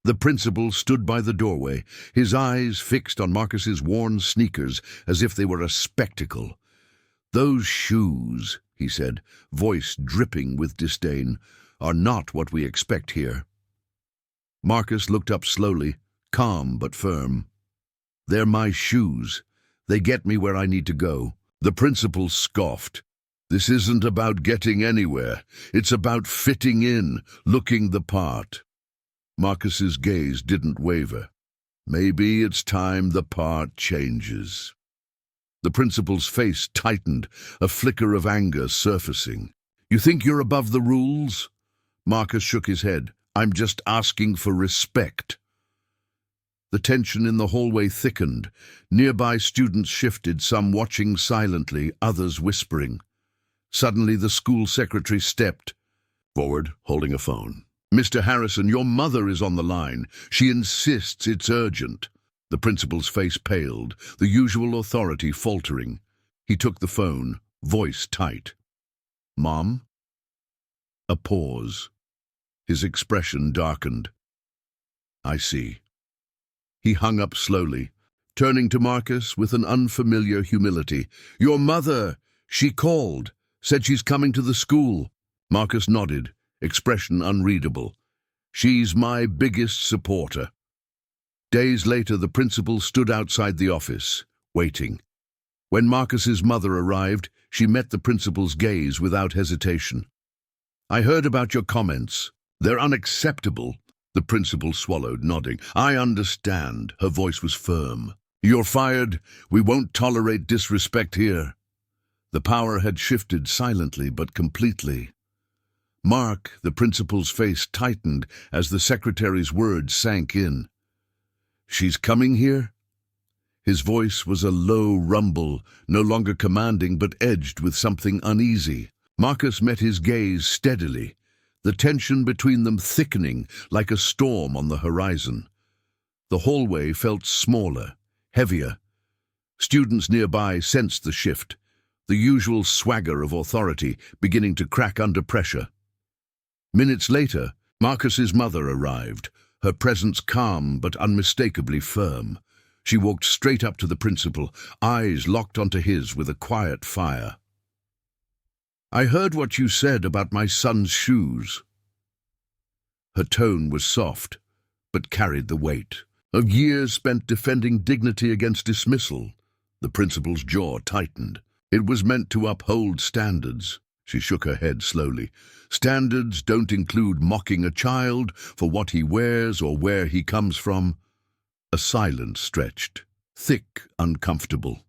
The principal stood by the doorway, his eyes fixed on Marcus's worn sneakers as if they were a spectacle. "Those shoes," he said, voice dripping with disdain, "are not what we expect here." Marcus looked up slowly, calm but firm. "They're my shoes. They get me where I need to go." The principal scoffed. "This isn't about getting anywhere. It's about fitting in, looking the part." Marcus's gaze didn't waver. "Maybe it's time the part changes." The principal's face tightened, a flicker of anger surfacing. "You think you're above the rules?" Marcus shook his head. "I'm just asking for respect." The tension in the hallway thickened. Nearby students shifted, some watching silently, others whispering. Suddenly the school secretary stepped forward, holding a phone. "Mr. Harrison, your mother is on the line. She insists it's urgent." The principal's face paled, the usual authority faltering. He took the phone, voice tight. "Mom?" A pause. His expression darkened. "I see." He hung up slowly, turning to Marcus with an unfamiliar humility. "Your mother! She called. Said she's coming to the school." Marcus nodded, expression unreadable. "She's my biggest supporter." Days later, the principal stood outside the office, waiting. When Marcus's mother arrived, she met the principal's gaze without hesitation. "I heard about your comments. They're unacceptable." The principal swallowed, nodding. "I understand." Her voice was firm. "You're fired. We won't tolerate disrespect here." The power had shifted silently but completely. "Mark," the principal's face tightened as the secretary's words sank in. "She's coming here?" His voice was a low rumble, no longer commanding but edged with something uneasy. Marcus met his gaze steadily, the tension between them thickening like a storm on the horizon. The hallway felt smaller, heavier. Students nearby sensed the shift, the usual swagger of authority beginning to crack under pressure. Minutes later, Marcus's mother arrived, her presence calm but unmistakably firm. She walked straight up to the principal, eyes locked onto his with a quiet fire. "I heard what you said about my son's shoes." Her tone was soft, but carried the weight of years spent defending dignity against dismissal. The principal's jaw tightened. "It was meant to uphold standards." She shook her head slowly. "Standards don't include mocking a child for what he wears or where he comes from." A silence stretched, thick, uncomfortable.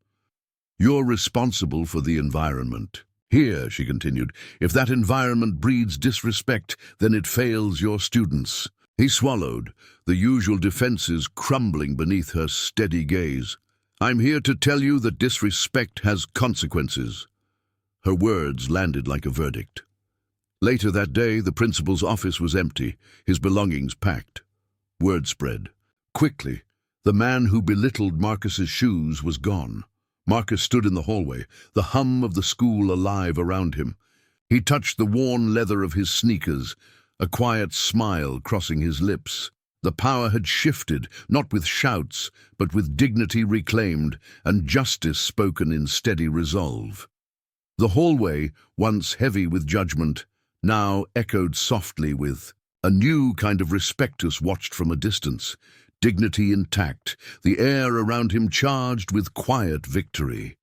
"You're responsible for the environment. Here," she continued, "if that environment breeds disrespect, then it fails your students." He swallowed, the usual defenses crumbling beneath her steady gaze. "I'm here to tell you that disrespect has consequences." Her words landed like a verdict. Later that day, the principal's office was empty, his belongings packed. Word spread. Quickly, the man who belittled Marcus's shoes was gone. Marcus stood in the hallway, the hum of the school alive around him. He touched the worn leather of his sneakers, a quiet smile crossing his lips. The power had shifted, not with shouts, but with dignity reclaimed and justice spoken in steady resolve. The hallway, once heavy with judgment, now echoed softly with a new kind of respectus watched from a distance, dignity intact, the air around him charged with quiet victory.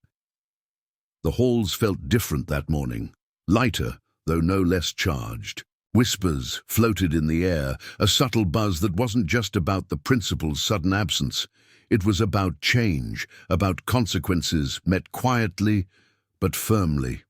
The halls felt different that morning, lighter, though no less charged. Whispers floated in the air, a subtle buzz that wasn't just about the principal's sudden absence. It was about change, about consequences met quietly but firmly.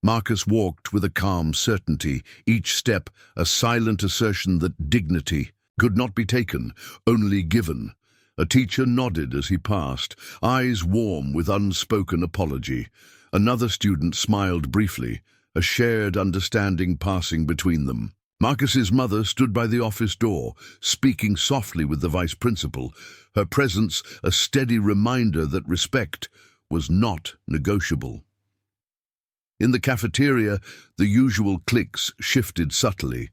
Marcus walked with a calm certainty, each step a silent assertion that dignity could not be taken, only given. A teacher nodded as he passed, eyes warm with unspoken apology. Another student smiled briefly, a shared understanding passing between them. Marcus's mother stood by the office door, speaking softly with the vice principal, her presence a steady reminder that respect was not negotiable. In the cafeteria, the usual cliques shifted subtly.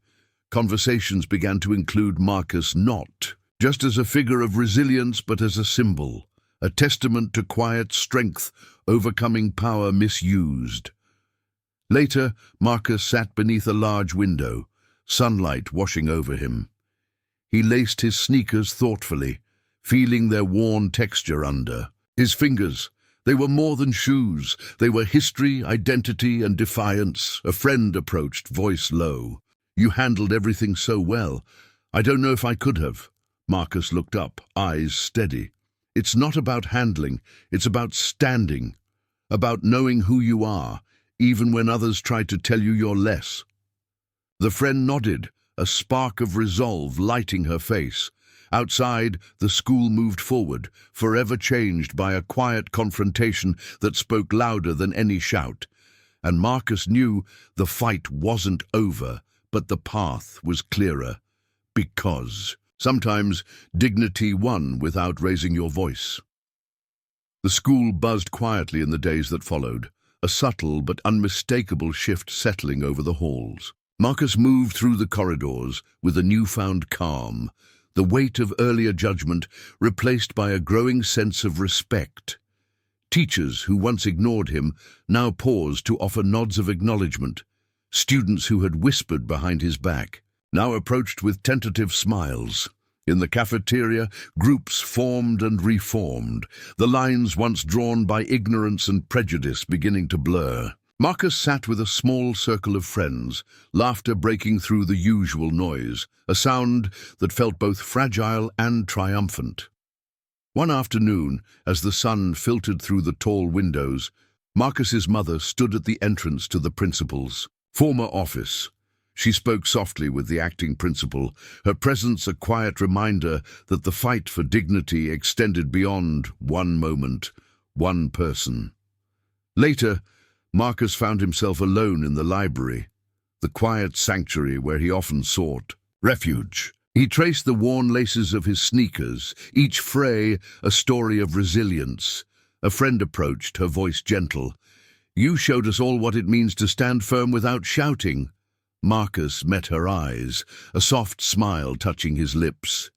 Conversations began to include Marcus not just as a figure of resilience, but as a symbol, a testament to quiet strength overcoming power misused. Later, Marcus sat beneath a large window, sunlight washing over him. He laced his sneakers thoughtfully, feeling their worn texture under. His fingers, they were more than shoes. They were history, identity, and defiance. A friend approached, voice low. "You handled everything so well. I don't know if I could have." Marcus looked up, eyes steady. "It's not about handling, it's about standing, about knowing who you are, even when others try to tell you you're less." The friend nodded, a spark of resolve lighting her face. Outside, the school moved forward, forever changed by a quiet confrontation that spoke louder than any shout. And Marcus knew the fight wasn't over, but the path was clearer. Because sometimes dignity won without raising your voice. The school buzzed quietly in the days that followed, a subtle but unmistakable shift settling over the halls. Marcus moved through the corridors with a newfound calm, the weight of earlier judgment replaced by a growing sense of respect. Teachers who once ignored him now paused to offer nods of acknowledgement. Students who had whispered behind his back now approached with tentative smiles. In the cafeteria, groups formed and reformed, the lines once drawn by ignorance and prejudice beginning to blur. Marcus sat with a small circle of friends, laughter breaking through the usual noise, a sound that felt both fragile and triumphant. One afternoon, as the sun filtered through the tall windows, Marcus's mother stood at the entrance to the principal's former office. She spoke softly with the acting principal, her presence a quiet reminder that the fight for dignity extended beyond one moment, one person. Later, Marcus found himself alone in the library, the quiet sanctuary where he often sought refuge. He traced the worn laces of his sneakers, each fray a story of resilience. A friend approached, her voice gentle. "You showed us all what it means to stand firm without shouting." Marcus met her eyes, a soft smile touching his lips.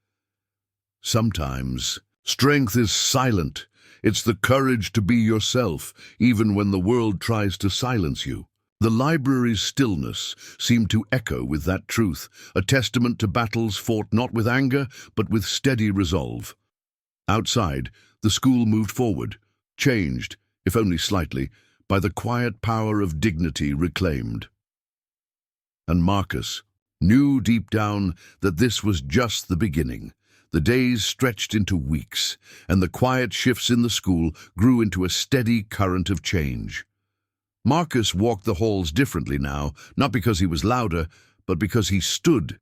"Sometimes strength is silent. It's the courage to be yourself, even when the world tries to silence you." The library's stillness seemed to echo with that truth, a testament to battles fought not with anger, but with steady resolve. Outside, the school moved forward, changed, if only slightly, by the quiet power of dignity reclaimed. And Marcus knew deep down that this was just the beginning. The days stretched into weeks, and the quiet shifts in the school grew into a steady current of change. Marcus walked the halls differently now, not because he was louder, but because he stood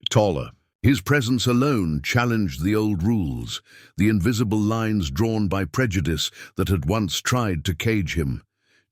taller. His presence alone challenged the old rules, the invisible lines drawn by prejudice that had once tried to cage him.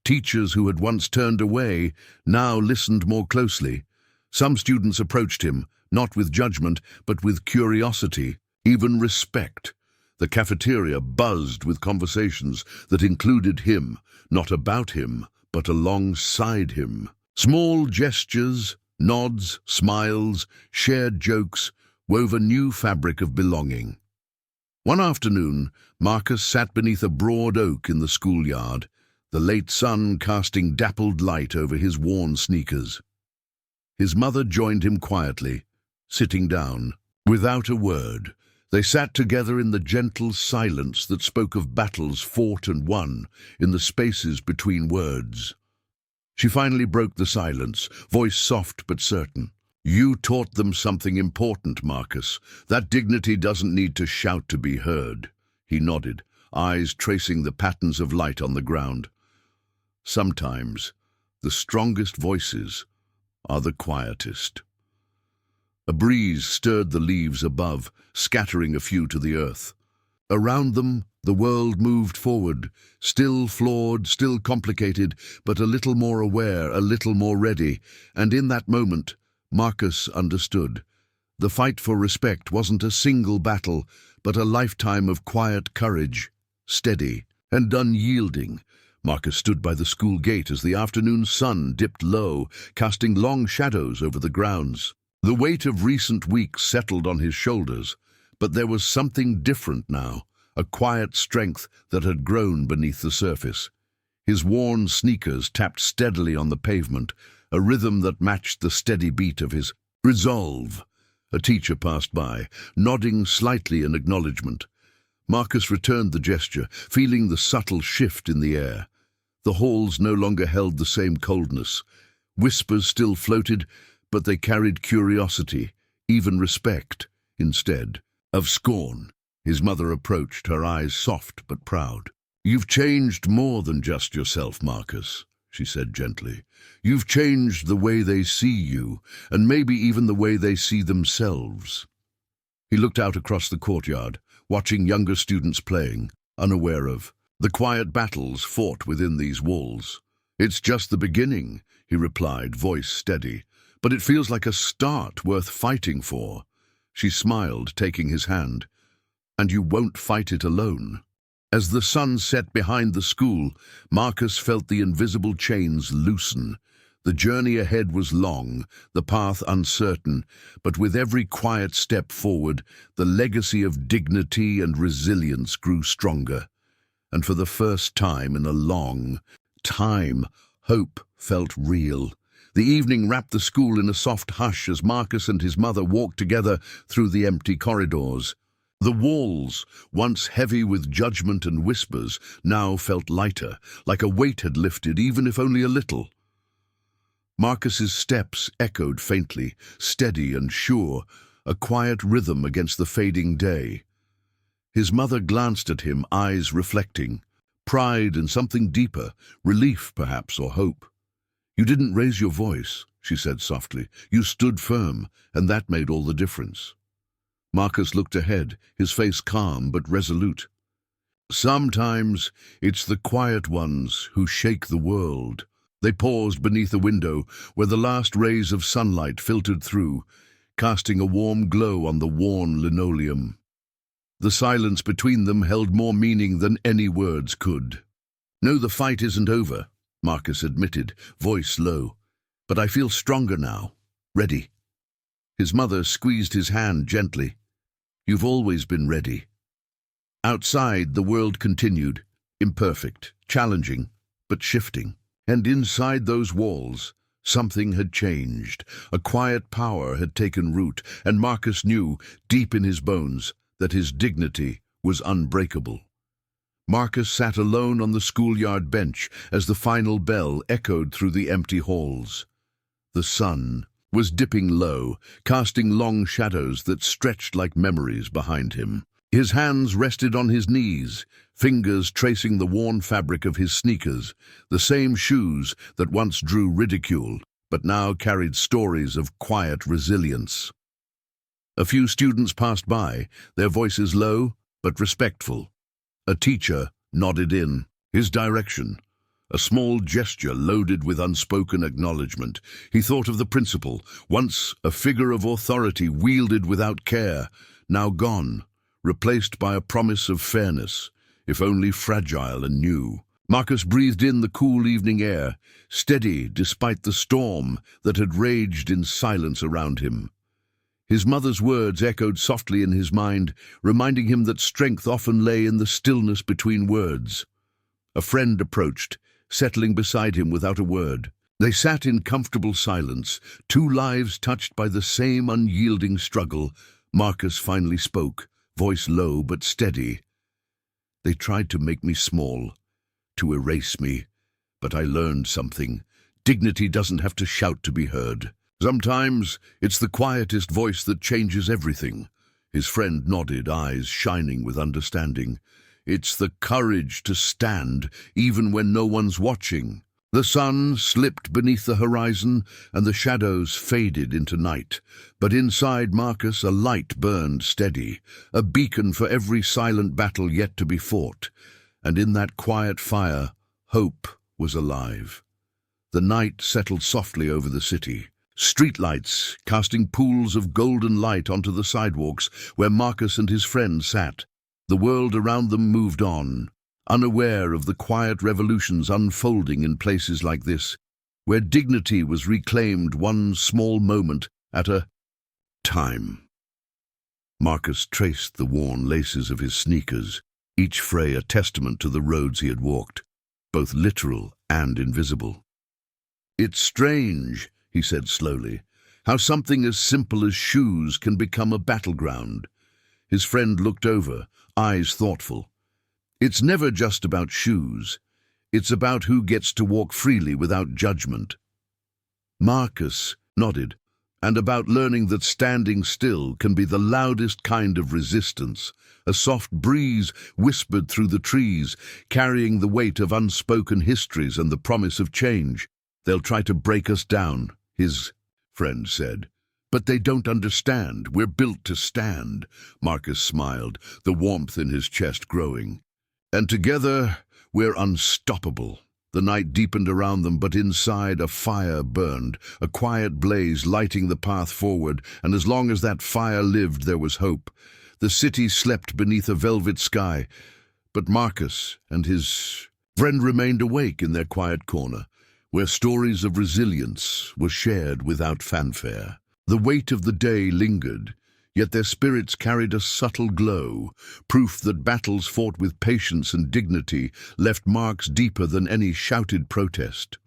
Teachers who had once turned away now listened more closely. Some students approached him, not with judgment, but with curiosity, even respect. The cafeteria buzzed with conversations that included him, not about him, but alongside him. Small gestures, nods, smiles, shared jokes wove a new fabric of belonging. One afternoon, Marcus sat beneath a broad oak in the schoolyard, the late sun casting dappled light over his worn sneakers. His mother joined him quietly, sitting down. Without a word, they sat together in the gentle silence that spoke of battles fought and won in the spaces between words. She finally broke the silence, voice soft but certain. "You taught them something important, Marcus. That dignity doesn't need to shout to be heard." He nodded, eyes tracing the patterns of light on the ground. "Sometimes the strongest voices are the quietest." A breeze stirred the leaves above, scattering a few to the earth. Around them, the world moved forward, still flawed, still complicated, but a little more aware, a little more ready. And in that moment, Marcus understood. The fight for respect wasn't a single battle, but a lifetime of quiet courage, steady and unyielding. Marcus stood by the school gate as the afternoon sun dipped low, casting long shadows over the grounds. The weight of recent weeks settled on his shoulders, but there was something different now, a quiet strength that had grown beneath the surface. His worn sneakers tapped steadily on the pavement, a rhythm that matched the steady beat of his resolve. A teacher passed by, nodding slightly in acknowledgement. Marcus returned the gesture, feeling the subtle shift in the air. The halls no longer held the same coldness. Whispers still floated, but they carried curiosity, even respect, instead of scorn. His mother approached, her eyes soft but proud. "You've changed more than just yourself, Marcus," she said gently. "You've changed the way they see you, and maybe even the way they see themselves." He looked out across the courtyard, watching younger students playing, unaware of the quiet battles fought within these walls. "It's just the beginning," he replied, voice steady. "But it feels like a start worth fighting for." She smiled, taking his hand. "And you won't fight it alone." As the sun set behind the school, Marcus felt the invisible chains loosen. The journey ahead was long, the path uncertain, but with every quiet step forward, the legacy of dignity and resilience grew stronger. And for the first time in a long time, hope felt real. The evening wrapped the school in a soft hush as Marcus and his mother walked together through the empty corridors. The walls, once heavy with judgment and whispers, now felt lighter, like a weight had lifted, even if only a little. Marcus's steps echoed faintly, steady and sure, a quiet rhythm against the fading day. His mother glanced at him, eyes reflecting, pride and something deeper, relief perhaps, or hope. "You didn't raise your voice," she said softly. "You stood firm, and that made all the difference." Marcus looked ahead, his face calm but resolute. "Sometimes it's the quiet ones who shake the world." They paused beneath a window where the last rays of sunlight filtered through, casting a warm glow on the worn linoleum. The silence between them held more meaning than any words could. "No, the fight isn't over," Marcus admitted, voice low. "But I feel stronger now, ready." His mother squeezed his hand gently. "You've always been ready." Outside, the world continued, imperfect, challenging, but shifting. And inside those walls, something had changed. A quiet power had taken root, and Marcus knew, deep in his bones, that his dignity was unbreakable. Marcus sat alone on the schoolyard bench as the final bell echoed through the empty halls. The sun was dipping low, casting long shadows that stretched like memories behind him. His hands rested on his knees, fingers tracing the worn fabric of his sneakers, the same shoes that once drew ridicule, but now carried stories of quiet resilience. A few students passed by, their voices low but respectful. A teacher nodded in his direction, a small gesture loaded with unspoken acknowledgement. He thought of the principal, once a figure of authority wielded without care, now gone, replaced by a promise of fairness, if only fragile and new. Marcus breathed in the cool evening air, steady despite the storm that had raged in silence around him. His mother's words echoed softly in his mind, reminding him that strength often lay in the stillness between words. A friend approached, settling beside him without a word. They sat in comfortable silence, two lives touched by the same unyielding struggle. Marcus finally spoke, voice low but steady. "They tried to make me small, to erase me, but I learned something. Dignity doesn't have to shout to be heard. Sometimes it's the quietest voice that changes everything." His friend nodded, eyes shining with understanding. "It's the courage to stand, even when no one's watching." The sun slipped beneath the horizon, and the shadows faded into night. But inside Marcus a light burned steady, a beacon for every silent battle yet to be fought. And in that quiet fire, hope was alive. The night settled softly over the city. Streetlights casting pools of golden light onto the sidewalks where Marcus and his friend sat. The world around them moved on, unaware of the quiet revolutions unfolding in places like this, where dignity was reclaimed one small moment at a Time. Marcus traced the worn laces of his sneakers, each fray a testament to the roads he had walked, both literal and invisible. "It's strange," he said slowly, "how something as simple as shoes can become a battleground." His friend looked over, eyes thoughtful. "It's never just about shoes. It's about who gets to walk freely without judgment." Marcus nodded, "And about learning that standing still can be the loudest kind of resistance. A soft breeze whispered through the trees, carrying the weight of unspoken histories and the promise of change. They'll try to break us down," his friend said. "But they don't understand. We're built to stand." Marcus smiled, the warmth in his chest growing. "And together, we're unstoppable." The night deepened around them, but inside a fire burned, a quiet blaze lighting the path forward, and as long as that fire lived, there was hope. The city slept beneath a velvet sky, but Marcus and his friend remained awake in their quiet corner, where stories of resilience were shared without fanfare. The weight of the day lingered, yet their spirits carried a subtle glow, proof that battles fought with patience and dignity left marks deeper than any shouted protest.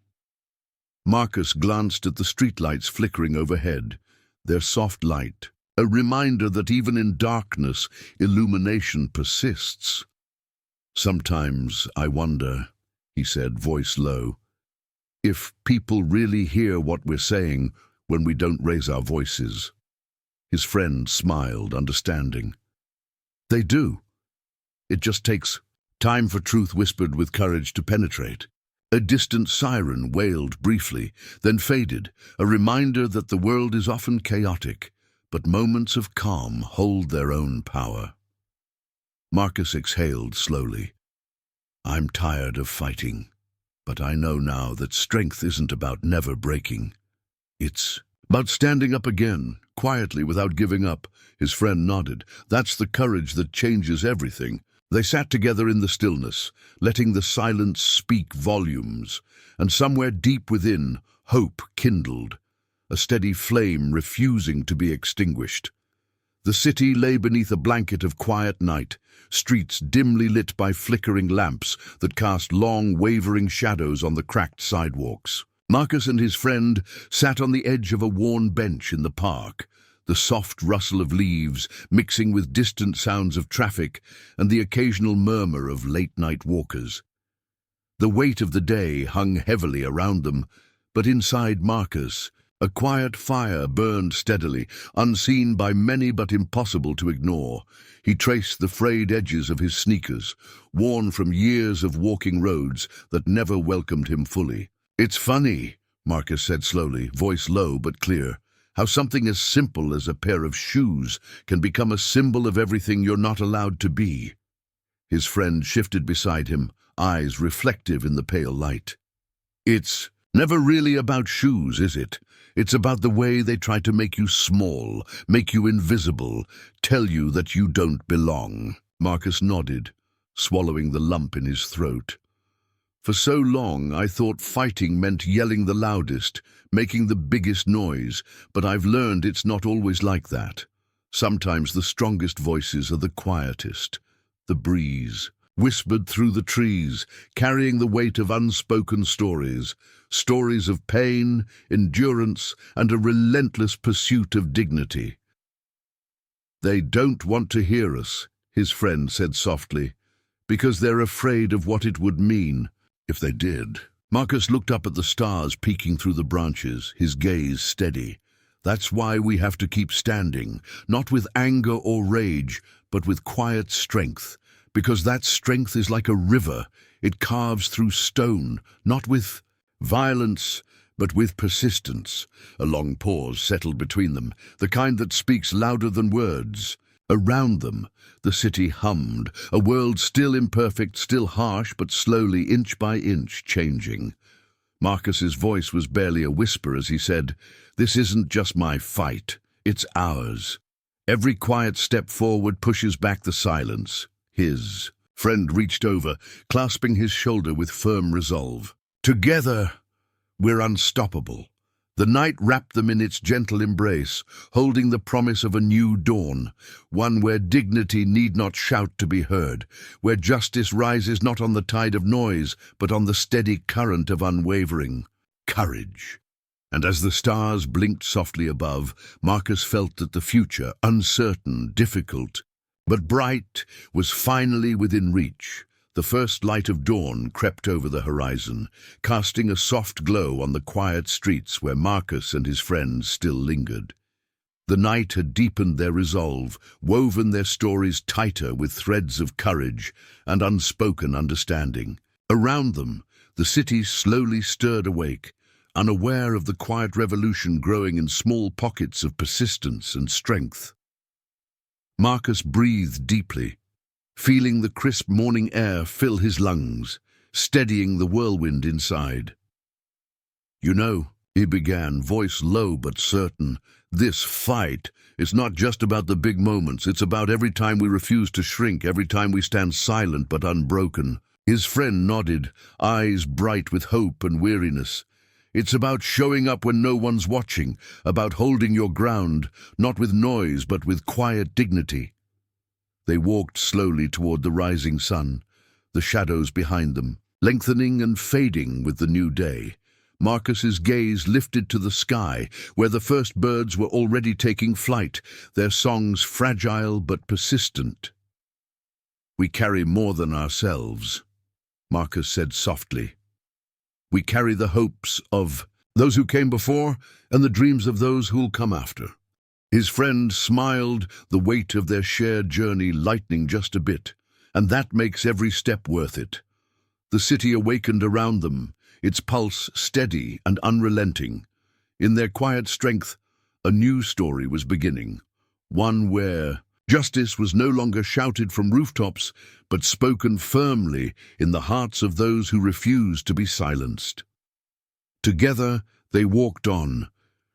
Marcus glanced at the streetlights flickering overhead, their soft light, a reminder that even in darkness, illumination persists. "Sometimes I wonder," he said, voice low, "if people really hear what we're saying when we don't raise our voices." His friend smiled, understanding. "They do. It just takes time for truth whispered with courage to penetrate." A distant siren wailed briefly, then faded, a reminder that the world is often chaotic, but moments of calm hold their own power. Marcus exhaled slowly. "I'm tired of fighting, but I know now that strength isn't about never breaking. It's about standing up again, quietly without giving up." His friend nodded. "That's the courage that changes everything." They sat together in the stillness, letting the silence speak volumes, and somewhere deep within, hope kindled, a steady flame refusing to be extinguished. The city lay beneath a blanket of quiet night, streets dimly lit by flickering lamps that cast long, wavering shadows on the cracked sidewalks. Marcus and his friend sat on the edge of a worn bench in the park, the soft rustle of leaves mixing with distant sounds of traffic and the occasional murmur of late-night walkers. The weight of the day hung heavily around them, but inside Marcus, a quiet fire burned steadily, unseen by many but impossible to ignore. He traced the frayed edges of his sneakers, worn from years of walking roads that never welcomed him fully. "It's funny," Marcus said slowly, voice low but clear, "how something as simple as a pair of shoes can become a symbol of everything you're not allowed to be." His friend shifted beside him, eyes reflective in the pale light. "It's never really about shoes, is it? It's about the way they try to make you small, make you invisible, tell you that you don't belong." Marcus nodded, swallowing the lump in his throat. "For so long I thought fighting meant yelling the loudest, making the biggest noise, but I've learned it's not always like that. Sometimes the strongest voices are the quietest. The breeze whispered through the trees, carrying the weight of unspoken stories, stories of pain, endurance, and a relentless pursuit of dignity." "They don't want to hear us," his friend said softly, "because they're afraid of what it would mean if they did." Marcus looked up at the stars peeking through the branches, his gaze steady. "That's why we have to keep standing, not with anger or rage, but with quiet strength, because that strength is like a river. It carves through stone, not with violence, but with persistence." A long pause settled between them, the kind that speaks louder than words. Around them, the city hummed, a world still imperfect, still harsh, but slowly, inch by inch, changing. Marcus's voice was barely a whisper as he said, "This isn't just my fight, it's ours. Every quiet step forward pushes back the silence." His friend reached over, clasping his shoulder with firm resolve. "Together, we're unstoppable." The night wrapped them in its gentle embrace, holding the promise of a new dawn, one where dignity need not shout to be heard, where justice rises not on the tide of noise, but on the steady current of unwavering courage. And as the stars blinked softly above, Marcus felt that the future, uncertain, difficult, but bright, was finally within reach. The first light of dawn crept over the horizon, casting a soft glow on the quiet streets where Marcus and his friends still lingered. The night had deepened their resolve, woven their stories tighter with threads of courage and unspoken understanding. Around them, the city slowly stirred awake, unaware of the quiet revolution growing in small pockets of persistence and strength. Marcus breathed deeply, feeling the crisp morning air fill his lungs, steadying the whirlwind inside. "You know," he began, voice low but certain, "this fight is not just about the big moments. It's about every time we refuse to shrink, every time we stand silent but unbroken." His friend nodded, eyes bright with hope and weariness. "It's about showing up when no one's watching, about holding your ground, not with noise but with quiet dignity." They walked slowly toward the rising sun, the shadows behind them, lengthening and fading with the new day. Marcus's gaze lifted to the sky, where the first birds were already taking flight, their songs fragile but persistent. "We carry more than ourselves," Marcus said softly. "We carry the hopes of those who came before and the dreams of those who'll come after." His friend smiled, the weight of their shared journey lightening just a bit, and that makes every step worth it. The city awakened around them, its pulse steady and unrelenting. In their quiet strength, a new story was beginning, one where justice was no longer shouted from rooftops, but spoken firmly in the hearts of those who refused to be silenced. Together they walked on,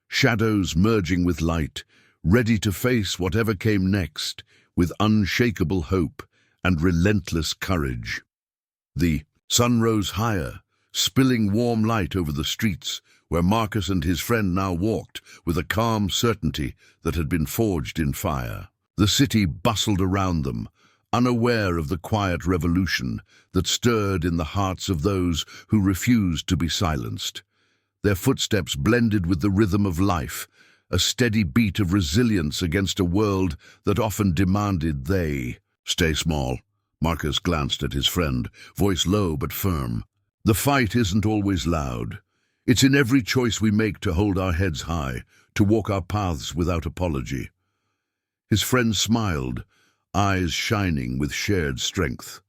shadows merging with light, ready to face whatever came next, with unshakable hope and relentless courage. The sun rose higher, spilling warm light over the streets, where Marcus and his friend now walked with a calm certainty that had been forged in fire. The city bustled around them, unaware of the quiet revolution that stirred in the hearts of those who refused to be silenced. Their footsteps blended with the rhythm of life, a steady beat of resilience against a world that often demanded they stay small. Marcus glanced at his friend, voice low but firm. "The fight isn't always loud. It's in every choice we make to hold our heads high, to walk our paths without apology." His friend smiled, eyes shining with shared strength.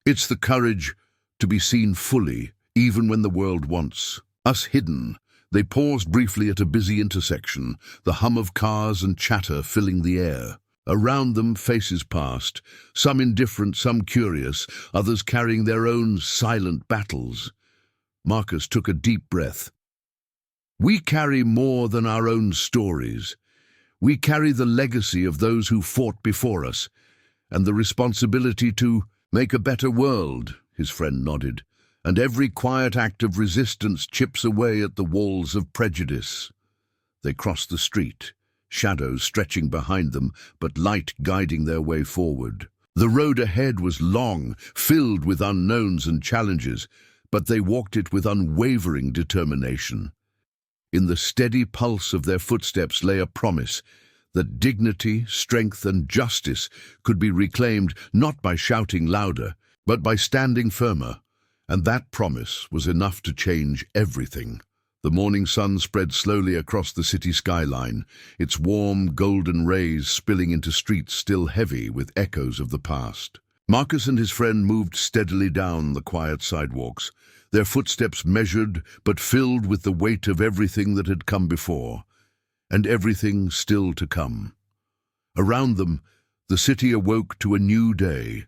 "It's the courage to be seen fully, even when the world wants us hidden." They paused briefly at a busy intersection, the hum of cars and chatter filling the air. Around them, faces passed, some indifferent, some curious, others carrying their own silent battles. Marcus took a deep breath. "We carry more than our own stories. We carry the legacy of those who fought before us, and the responsibility to make a better world," his friend nodded. "And every quiet act of resistance chips away at the walls of prejudice." They crossed the street, shadows stretching behind them, but light guiding their way forward. The road ahead was long, filled with unknowns and challenges, but they walked it with unwavering determination. In the steady pulse of their footsteps lay a promise that dignity, strength, and justice could be reclaimed not by shouting louder, but by standing firmer. And that promise was enough to change everything. The morning sun spread slowly across the city skyline, its warm, golden rays spilling into streets still heavy with echoes of the past. Marcus and his friend moved steadily down the quiet sidewalks, their footsteps measured but filled with the weight of everything that had come before, and everything still to come. Around them, the city awoke to a new day,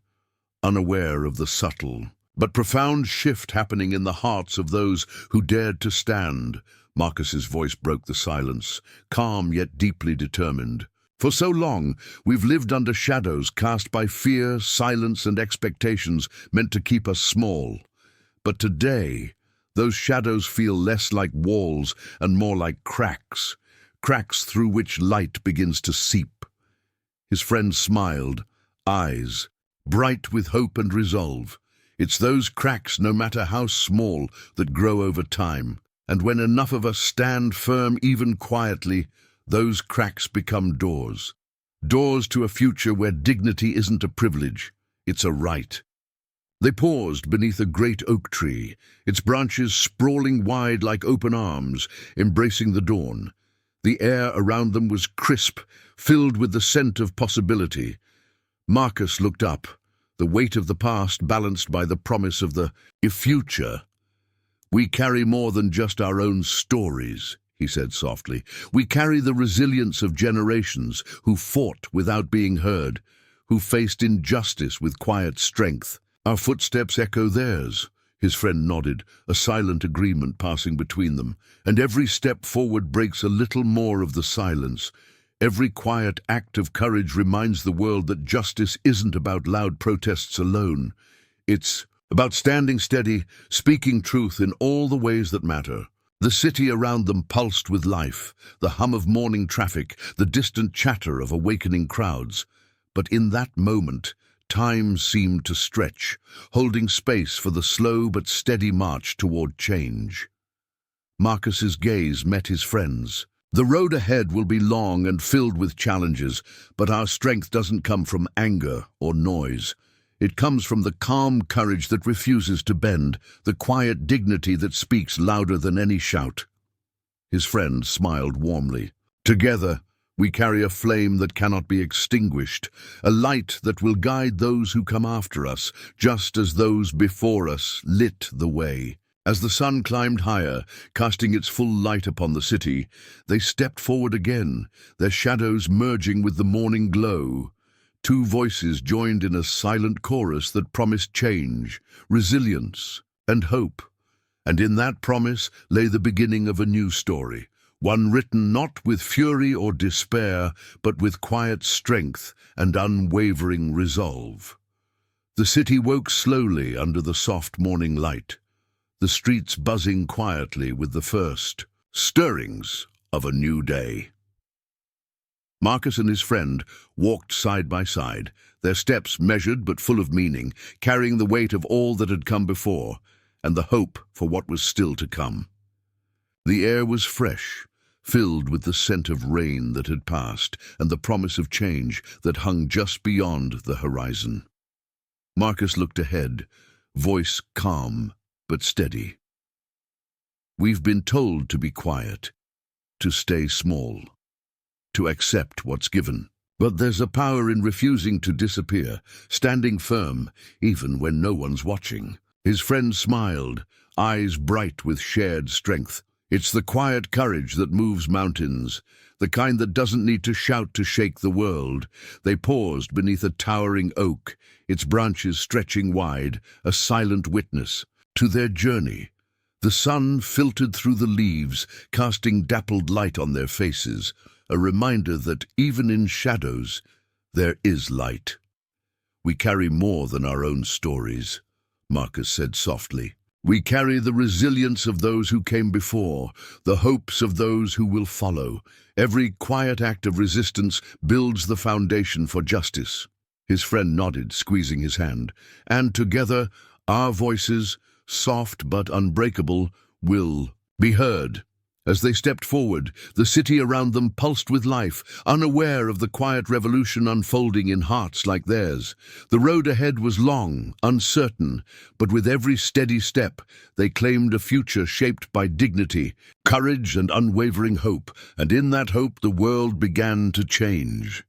unaware of the subtle but profound shift happening in the hearts of those who dared to stand. Marcus's voice broke the silence, calm yet deeply determined. "For so long, we've lived under shadows cast by fear, silence, and expectations meant to keep us small. But today, Those shadows feel less like walls and more like cracks, cracks through which light begins to seep. His friend smiled, eyes bright with hope and resolve. It's those cracks, no matter how small, that grow over time. And when enough of us stand firm, even quietly, those cracks become doors. Doors to a future where dignity isn't a privilege, it's a right. They paused beneath a great oak tree, its branches sprawling wide like open arms, embracing the dawn. The air around them was crisp, filled with the scent of possibility. Marcus looked up, the weight of the past balanced by the promise of the future. "We carry more than just our own stories," he said softly. "We carry the resilience of generations who fought without being heard, who faced injustice with quiet strength. Our footsteps echo theirs." His friend nodded, a silent agreement passing between them. "And every step forward breaks a little more of the silence. Every quiet act of courage reminds the world that justice isn't about loud protests alone. It's about standing steady, speaking truth in all the ways that matter." The city around them pulsed with life, the hum of morning traffic, the distant chatter of awakening crowds. But in that moment, time seemed to stretch, holding space for the slow but steady march toward change. Marcus's gaze met his friend's. "The road ahead will be long and filled with challenges, but our strength doesn't come from anger or noise. It comes from the calm courage that refuses to bend, the quiet dignity that speaks louder than any shout." His friend smiled warmly. "Together, we carry a flame that cannot be extinguished, a light that will guide those who come after us, just as those before us lit the way." As the sun climbed higher, casting its full light upon the city, they stepped forward again, their shadows merging with the morning glow. Two voices joined in a silent chorus that promised change, resilience, and hope. And in that promise lay the beginning of a new story, one written not with fury or despair, but with quiet strength and unwavering resolve. The city woke slowly under the soft morning light, the streets buzzing quietly with the first stirrings of a new day. Marcus and his friend walked side by side, their steps measured but full of meaning, carrying the weight of all that had come before and the hope for what was still to come. The air was fresh, filled with the scent of rain that had passed and the promise of change that hung just beyond the horizon. Marcus looked ahead, voice calm but steady. "We've been told to be quiet, to stay small, to accept what's given. But there's a power in refusing to disappear, standing firm, even when no one's watching." His friend smiled, eyes bright with shared strength. "It's the quiet courage that moves mountains, the kind that doesn't need to shout to shake the world." They paused beneath a towering oak, its branches stretching wide, a silent witness to their journey. The sun filtered through the leaves, casting dappled light on their faces, a reminder that even in shadows, there is light. "We carry more than our own stories," Marcus said softly. "We carry the resilience of those who came before, the hopes of those who will follow. Every quiet act of resistance builds the foundation for justice." His friend nodded, squeezing his hand. "And together, our voices, soft but unbreakable, will be heard." As they stepped forward, the city around them pulsed with life, unaware of the quiet revolution unfolding in hearts like theirs. The road ahead was long, uncertain, but with every steady step, they claimed a future shaped by dignity, courage, and unwavering hope. And in that hope, the world began to change.